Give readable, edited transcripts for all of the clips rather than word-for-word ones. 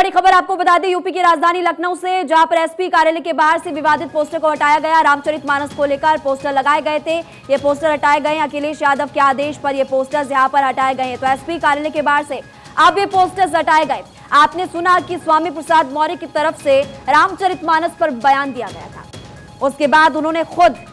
बड़ी खबर आपको बता दें यूपी की राजधानी लखनऊ से, जहां पर एसपी कार्यालय के बाहर से विवादित पोस्टर को हटाया गया। रामचरितमानस को लेकर पोस्टर लगाए गए थे, ये पोस्टर हटाए गए। अखिलेश यादव के आदेश पर ये पोस्टर्स यहां पर हटाए गए हैं। तो एसपी कार्यालय के बाहर से अब ये पोस्टर्स हटाए गए। आपने सुना कि स्वामी प्रसाद मौर्य की तरफ से रामचरितमानस पर बयान दिया गया था, उसके बाद उन्होंने खुद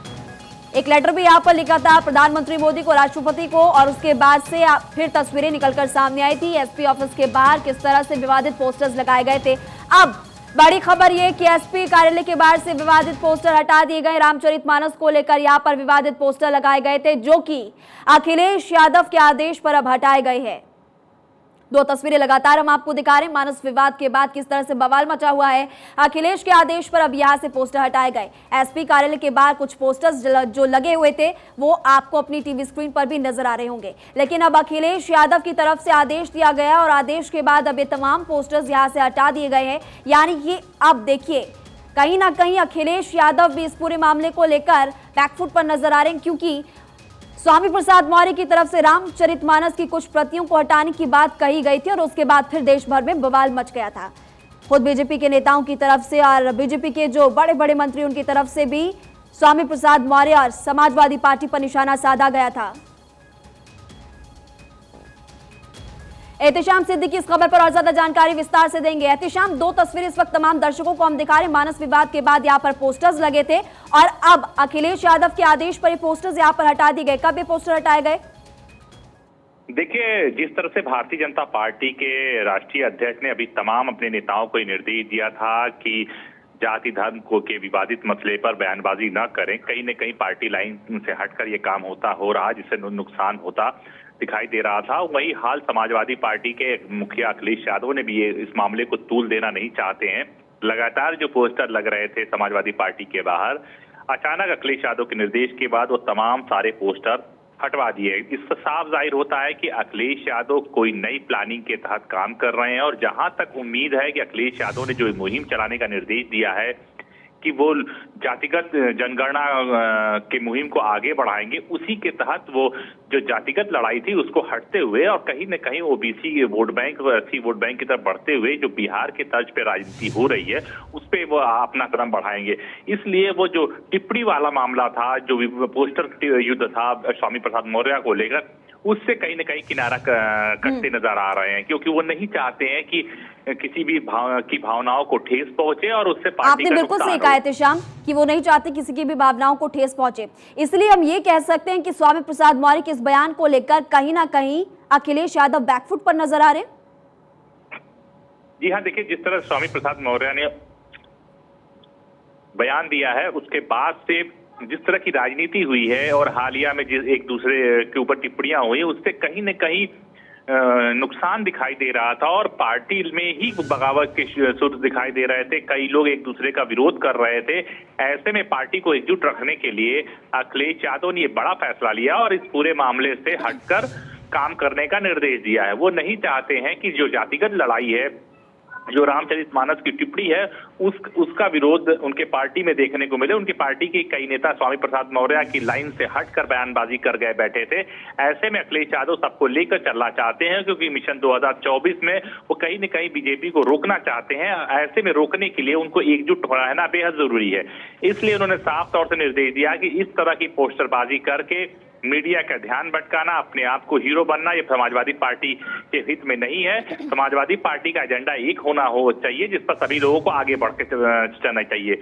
एक लेटर भी यहां पर लिखा था प्रधानमंत्री मोदी को, राष्ट्रपति को, और उसके बाद से फिर तस्वीरें निकलकर सामने आई थी एसपी ऑफिस के बाहर किस तरह से विवादित पोस्टर्स लगाए गए थे। अब बड़ी खबर यह कि एसपी कार्यालय के बाहर से विवादित पोस्टर हटा दिए गए। रामचरितमानस को लेकर यहां पर विवादित पोस्टर लगाए गए थे, जो कि अखिलेश यादव के आदेश पर अब हटाए गए हैं। दो तस्वीरें लगातार हम आपको दिखा रहे हैं। मानस विवाद के बाद किस तरह से बवाल मचा हुआ है। अखिलेश के आदेश पर अब यहां से पोस्टर हटाए गए। एसपी कार्यालय के बाहर कुछ पोस्टर्स जो लगे हुए थे वो आपको अपनी टीवी स्क्रीन पर भी नजर आ रहे होंगे, लेकिन अब अखिलेश यादव की तरफ से आदेश दिया गया और आदेश के बाद अब ये तमाम पोस्टर्स यहां से हटा दिए गए हैं। यानी कि अब देखिए कहीं ना कहीं अखिलेश यादव भी इस पूरे मामले को लेकर बैकफुट पर नजर आ रहे हैं, क्योंकि स्वामी प्रसाद मौर्य की तरफ से रामचरितमानस की कुछ प्रतियों को हटाने की बात कही गई थी और उसके बाद फिर देश भर में बवाल मच गया था। खुद बीजेपी के नेताओं की तरफ से और बीजेपी के जो बड़े बड़े मंत्री उनकी तरफ से भी स्वामी प्रसाद मौर्य और समाजवादी पार्टी पर निशाना साधा गया था। एहतेशाम सिद्दीकी इस खबर पर और ज्यादा जानकारी विस्तार से देंगे। एहतेशाम, दो तस्वीरें इस वक्त तमाम दर्शकों को हम दिखा रहे हैं। मानस विवाद के बाद यहाँ पर पोस्टर्स लगे थे और अब अखिलेश यादव के आदेश पर ये पोस्टर्स यहाँ पर हटा दिए गए। कब ये पोस्टर हटाए गए? देखिए, जिस तरह से भारतीय जनता पार्टी के राष्ट्रीय अध्यक्ष ने अभी तमाम अपने नेताओं को निर्देश दिया था कि जाति धर्म को के विवादित मसले पर बयानबाजी न करें, कहीं न कहीं पार्टी लाइन से हटकर ये काम हो रहा जिससे नुकसान होता दिखाई दे रहा था। वही हाल समाजवादी पार्टी के मुखिया अखिलेश यादव ने भी ये इस मामले को तूल देना नहीं चाहते हैं। लगातार जो पोस्टर लग रहे थे समाजवादी पार्टी के बाहर, अचानक अखिलेश यादव के निर्देश के बाद वो तमाम सारे पोस्टर हटवा दिए। इससे साफ जाहिर होता है कि अखिलेश यादव कोई नई प्लानिंग के तहत काम कर रहे हैं और जहां तक उम्मीद है कि अखिलेश यादव ने जो मुहिम चलाने का निर्देश दिया है कि वो जातिगत जनगणना के मुहिम को आगे बढ़ाएंगे, उसी के तहत वो जो जातिगत लड़ाई थी उसको हटते हुए और कहीं न कहीं ओबीसी वोट बैंक और एससी वोट बैंक की तरफ बढ़ते हुए जो बिहार के तर्ज पे राजनीति हो रही है उस पे वो अपना कदम बढ़ाएंगे। इसलिए वो जो टिप्पणी वाला मामला था, जो पोस्टर युद्ध था स्वामी प्रसाद मौर्य को लेकर, उससे कहीं न कहीं किनारा करते नजर आ रहे हैं, क्योंकि वो नहीं चाहते हैं कि किसी भी की भावनाओं को ठेस पहुंचे और उससे पार्टी आपने बिल्कुल सही कहा एहतेशाम कि वो नहीं चाहते किसी की भी भावनाओं को ठेस पहुंचे। इसलिए हम ये कह सकते हैं कि स्वामी प्रसाद मौर्य के इस बयान को लेकर कहीं ना कहीं अखिलेश यादव बैकफुट पर नजर आ रहे हैं। जी हाँ, देखिए, जिस तरह स्वामी प्रसाद मौर्य ने बयान दिया है उसके बाद से जिस तरह की राजनीति हुई है और हालिया में जिस एक दूसरे के ऊपर टिप्पणियां हुई, उससे कहीं न कहीं नुकसान दिखाई दे रहा था और पार्टी में ही बगावत के सुर दिखाई दे रहे थे। कई लोग एक दूसरे का विरोध कर रहे थे। ऐसे में पार्टी को एकजुट रखने के लिए अखिलेश यादव ने ये बड़ा फैसला लिया और इस पूरे मामले से हटकर काम करने का निर्देश दिया है। वो नहीं चाहते हैं कि जो जातिगत लड़ाई है, जो रामचरितमानस की टिप्पणी है, उसका विरोध उनके पार्टी में देखने को मिले। उनकी पार्टी के कई नेता स्वामी प्रसाद मौर्य की लाइन से हटकर बयानबाजी कर गए बैठे थे। ऐसे में अखिलेश यादव सबको लेकर चलना चाहते हैं, क्योंकि मिशन 2024 में वो कहीं न कहीं बीजेपी को रोकना चाहते हैं। ऐसे में रोकने के लिए उनको एकजुट रहना बेहद जरूरी है। इसलिए उन्होंने साफ तौर से निर्देश दिया कि इस तरह की पोस्टरबाजी करके मीडिया का ध्यान भटकाना, अपने आप को हीरो बनना, ये समाजवादी पार्टी के हित में नहीं है। समाजवादी पार्टी का एजेंडा एक होना चाहिए जिस पर सभी लोगों को आगे बढ़ के चलना चाहिए।